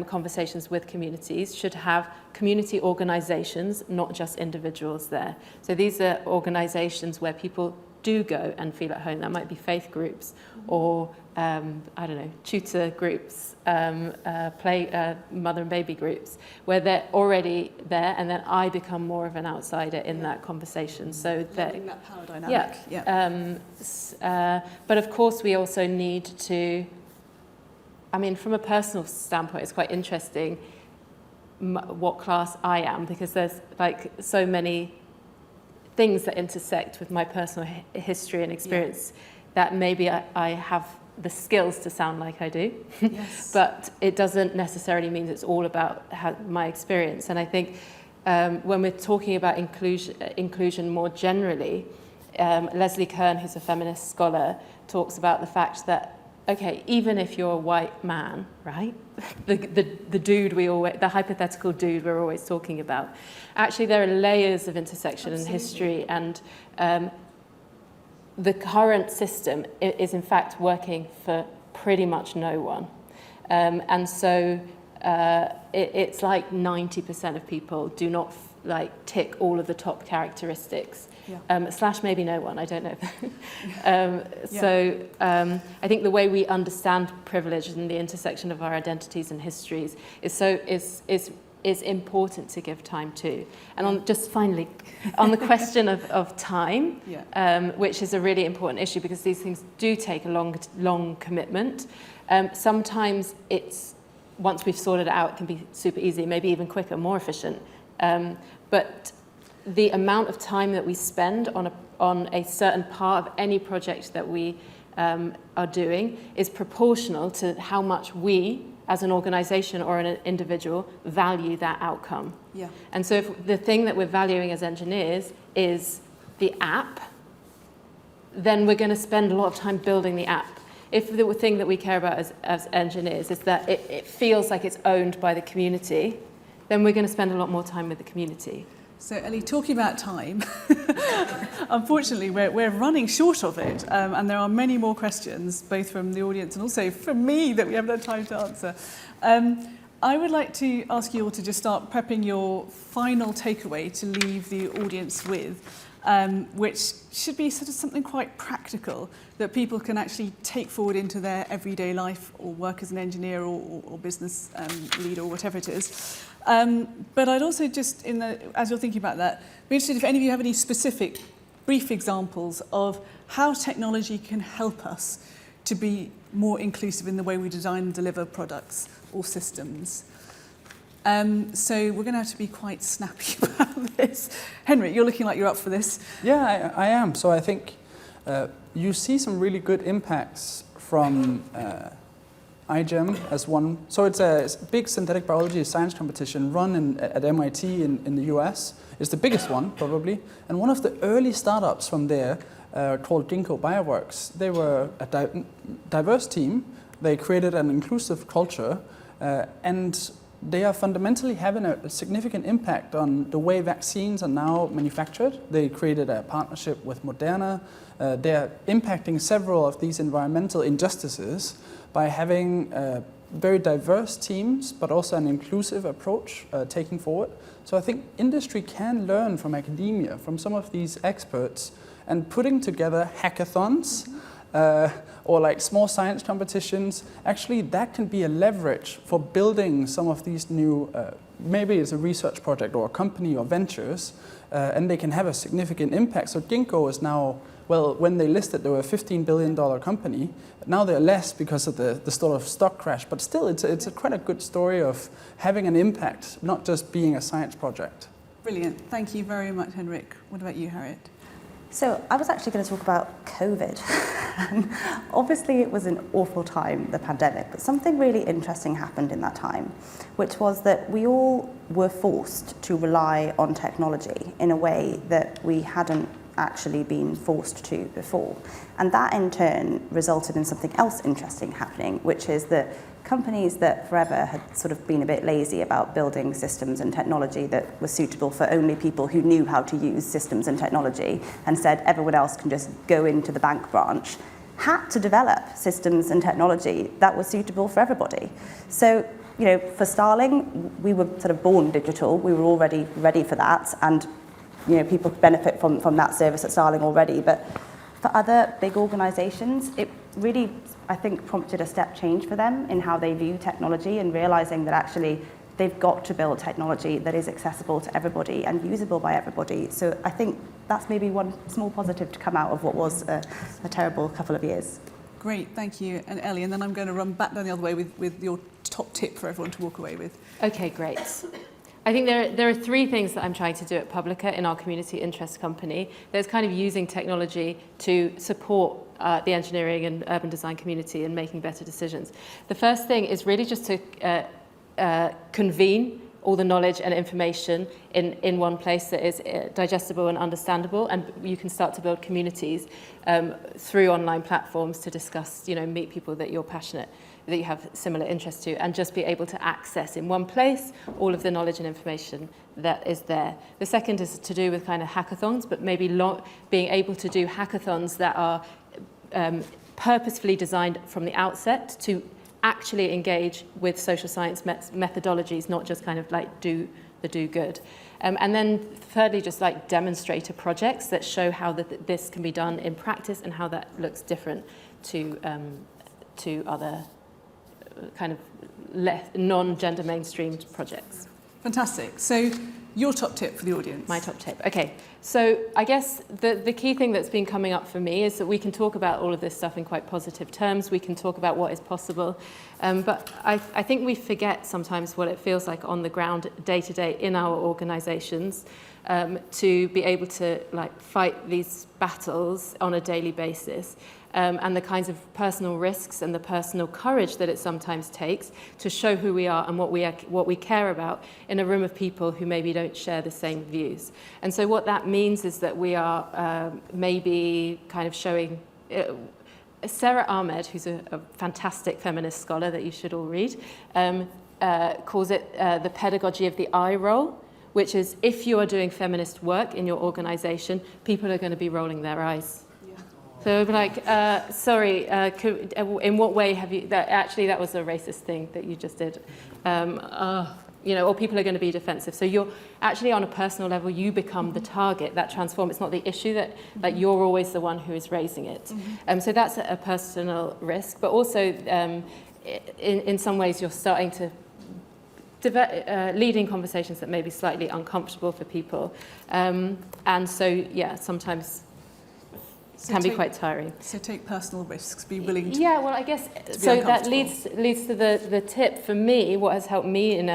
conversations with communities should have community organizations, not just individuals there. So these are organizations where people do go and feel at home. That might be faith groups or, tutor groups, mother and baby groups, where they're already there and then I become more of an outsider in that conversation. So that power dynamic. But of course we also need to, from a personal standpoint, it's quite interesting what class I am, because there's so many things that intersect with my personal history and experience that maybe I have the skills to sound like I do. Yes. But it doesn't necessarily mean it's all about my experience. And I think when we're talking about inclusion more generally, Leslie Kern, who's a feminist scholar, talks about the fact that even if you're a white man, right? The dude the hypothetical dude we're always talking about. Actually, there are layers of intersection in history, and the current system is in fact working for pretty much no one. And so it's like 90% of people do not tick all of the top characteristics. / maybe no one, I don't know. So I think the way we understand privilege and the intersection of our identities and histories is important to give time to. And finally, on the question of time, which is a really important issue because these things do take a long commitment. Sometimes once we've sorted it out, it can be super easy, maybe even quicker, more efficient. But the amount of time that we spend on a certain part of any project that we are doing is proportional to how much we, as an organization or an individual, value that outcome. Yeah. And so if the thing that we're valuing as engineers is the app, then we're going to spend a lot of time building the app. If the thing that we care about as engineers is that it feels like it's owned by the community, then we're going to spend a lot more time with the community. So Ellie, talking about time, unfortunately we're running short of it, and there are many more questions, both from the audience and also from me, that we haven't had time to answer. I would like to ask you all to just start prepping your final takeaway to leave the audience with, which should be sort of something quite practical that people can actually take forward into their everyday life or work as an engineer or business leader or whatever it is. But I'd also just, as you're thinking about that, be interested if any of you have any specific brief examples of how technology can help us to be more inclusive in the way we design and deliver products or systems. So we're going to have to be quite snappy about this. Henrik, you're looking like you're up for this. Yeah, I am. So I think you see some really good impacts from iGEM as one. So it's a big synthetic biology science competition run at MIT in the US. It's the biggest one, probably. And one of the early startups from there, called Ginkgo Bioworks, they were a diverse team. They created an inclusive culture. And they are fundamentally having a significant impact on the way vaccines are now manufactured. They created a partnership with Moderna. They're impacting several of these environmental injustices by having very diverse teams, but also an inclusive approach taking forward. So I think industry can learn from academia, from some of these experts, and putting together hackathons or like small science competitions. Actually, that can be a leverage for building some of these new, maybe it's a research project or a company or ventures, and they can have a significant impact. So Ginkgo is now, well, when they listed, they were a $15 billion company. Now they're less because of the sort of stock crash, but still it's quite a good story of having an impact, not just being a science project. Brilliant. Thank you very much, Henrik. What about you, Harriet? So I was actually going to talk about COVID. Obviously, it was an awful time, the pandemic, but something really interesting happened in that time, which was that we all were forced to rely on technology in a way that we hadn't actually been forced to before. And that in turn resulted in something else interesting happening, which is that companies that forever had sort of been a bit lazy about building systems and technology that was suitable for only people who knew how to use systems and technology and said everyone else can just go into the bank branch, had to develop systems and technology that was suitable for everybody. So, you know, for Starling, we were sort of born digital. We were already ready for that, and you know, people benefit from that service at Starling already. But for other big organisations, it really, I think, prompted a step change for them in how they view technology and realising that actually they've got to build technology that is accessible to everybody and usable by everybody. So I think that's maybe one small positive to come out of what was a terrible couple of years. Great, thank you. And Ellie, and then I'm going to run back down the other way with your top tip for everyone to walk away with. Okay, great. I think there are three things that I'm trying to do at Publica in our community interest company. There's kind of using technology to support the engineering and urban design community in making better decisions. The first thing is really just to convene all the knowledge and information in one place that is digestible and understandable, and you can start to build communities through online platforms to discuss, meet people that you're passionate, that you have similar interests to, and just be able to access in one place all of the knowledge and information that is there. The second is to do with kind of hackathons, but maybe being able to do hackathons that are purposefully designed from the outset to actually engage with social science methodologies, not just kind of like do good. And then thirdly, just like demonstrator projects that show how this can be done in practice and how that looks different to other kind of non-gender mainstreamed projects. Fantastic. So your top tip for the audience. My top tip. Okay. So I guess the key thing that's been coming up for me is that we can talk about all of this stuff in quite positive terms. We can talk about what is possible. But I think we forget sometimes what it feels like on the ground day to day in our organizations to be able to fight these battles on a daily basis. And the kinds of personal risks and the personal courage that it sometimes takes to show who we are and what we care about in a room of people who maybe don't share the same views. And so what that means is that we are maybe kind of showing... Sarah Ahmed, who's a fantastic feminist scholar that you should all read, calls it the pedagogy of the eye roll, which is if you are doing feminist work in your organization, people are going to be rolling their eyes. So it'd be like, sorry, in what way have you... That was a racist thing that you just did. Or people are going to be defensive. So you're actually, on a personal level, you become the target, that transform. It's not the issue that you're always the one who is raising it. Mm-hmm. So that's a personal risk. But also, in some ways, you're starting to leading conversations that may be slightly uncomfortable for people. And so, yeah, sometimes... can be quite tiring. So take personal risks, be willing to... Yeah, well, I guess, so that leads to the tip for me. What has helped me in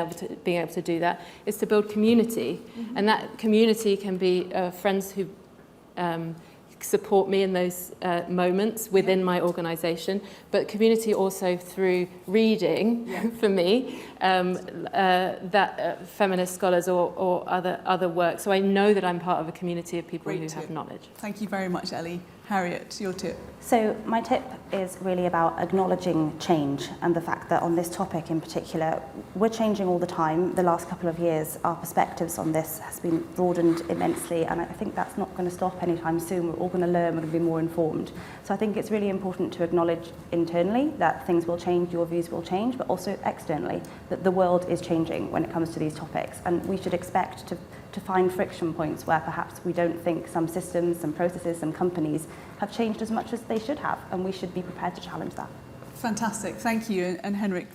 being able to do that is to build community. Mm-hmm. And that community can be friends who support me in those moments within my organisation, but community also through reading for me that feminist scholars or other work. So I know that I'm part of a community of people who have knowledge. Thank you very much, Ellie. Harriet, your tip. So my tip is really about acknowledging change and the fact that on this topic in particular, we're changing all the time. The last couple of years, our perspectives on this has been broadened immensely, and I think that's not going to stop anytime soon. We're all going to learn, we're going to be more informed. So I think it's really important to acknowledge internally that things will change, your views will change, but also externally that the world is changing when it comes to these topics, and we should expect to find friction points where perhaps we don't think some systems, some processes, some companies have changed as much as they should have, and we should be prepared to challenge that. Fantastic, thank you. And Henrik?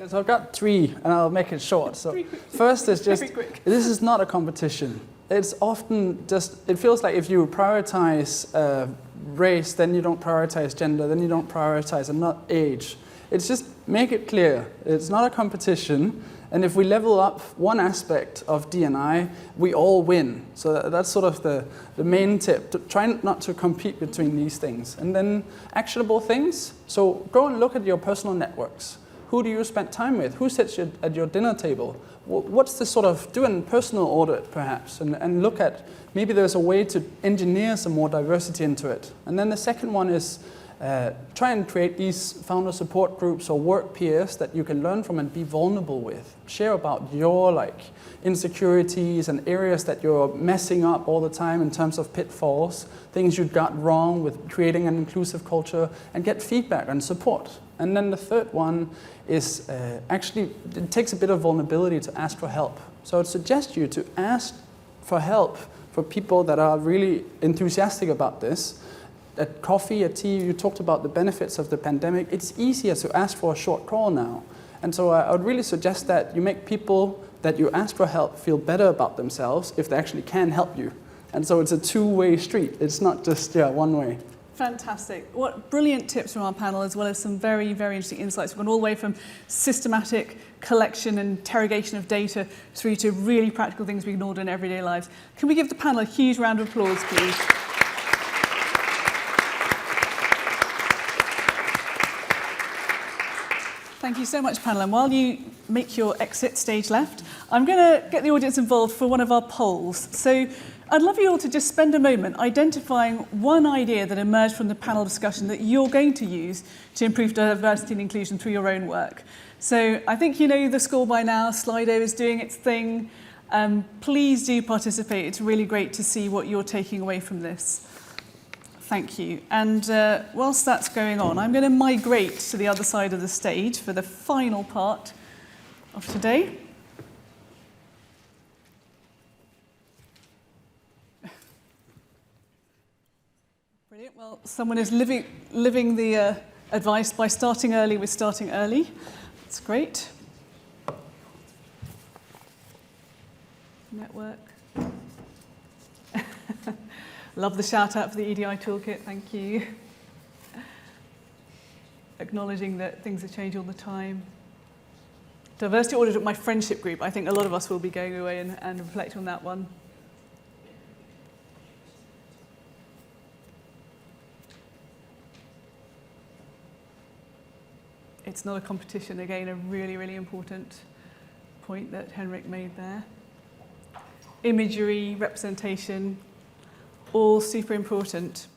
So I've got 3, and I'll make it short. So first is just, this is not a competition. It's often just, it feels like if you prioritize race, then you don't prioritize gender, then you don't prioritize not age. It's just make it clear. It's not a competition. And if we level up one aspect of D&I, we all win. So that's sort of the main tip. To try not to compete between these things. And then actionable things. So go and look at your personal networks. Who do you spend time with? Who sits at your dinner table? What's the sort of, do a personal audit perhaps, and look at, maybe there's a way to engineer some more diversity into it. And then the second one is, try and create these founder support groups or work peers that you can learn from and be vulnerable with. Share about your insecurities and areas that you're messing up all the time in terms of pitfalls, things you got wrong with creating an inclusive culture, and get feedback and support. And then the third one is actually, it takes a bit of vulnerability to ask for help. So I'd suggest you to ask for help for people that are really enthusiastic about this. At coffee, at tea, you talked about the benefits of the pandemic. It's easier to ask for a short call now. And so I would really suggest that you make people that you ask for help feel better about themselves if they actually can help you. And so it's a two-way street. It's not just one way. Fantastic. What brilliant tips from our panel, as well as some very, very interesting insights. We've gone all the way from systematic collection and interrogation of data through to really practical things we can all do in everyday lives. Can we give the panel a huge round of applause, please? Thank you so much, panel. And while you make your exit stage left, I'm going to get the audience involved for one of our polls. So I'd love you all to just spend a moment identifying one idea that emerged from the panel discussion that you're going to use to improve diversity and inclusion through your own work. So I think you know the score by now. Slido is doing its thing. Please do participate. It's really great to see what you're taking away from this. Thank you. And whilst that's going on, I'm going to migrate to the other side of the stage for the final part of today. Brilliant. Well, someone is living the advice by starting early with starting early. That's great. Network. Love the shout out for the EDI toolkit, thank you. Acknowledging that things are changing all the time. Diversity audit at my friendship group. I think a lot of us will be going away and reflect on that one. It's not a competition. Again, a really, really important point that Henrik made there. Imagery, representation, all super important.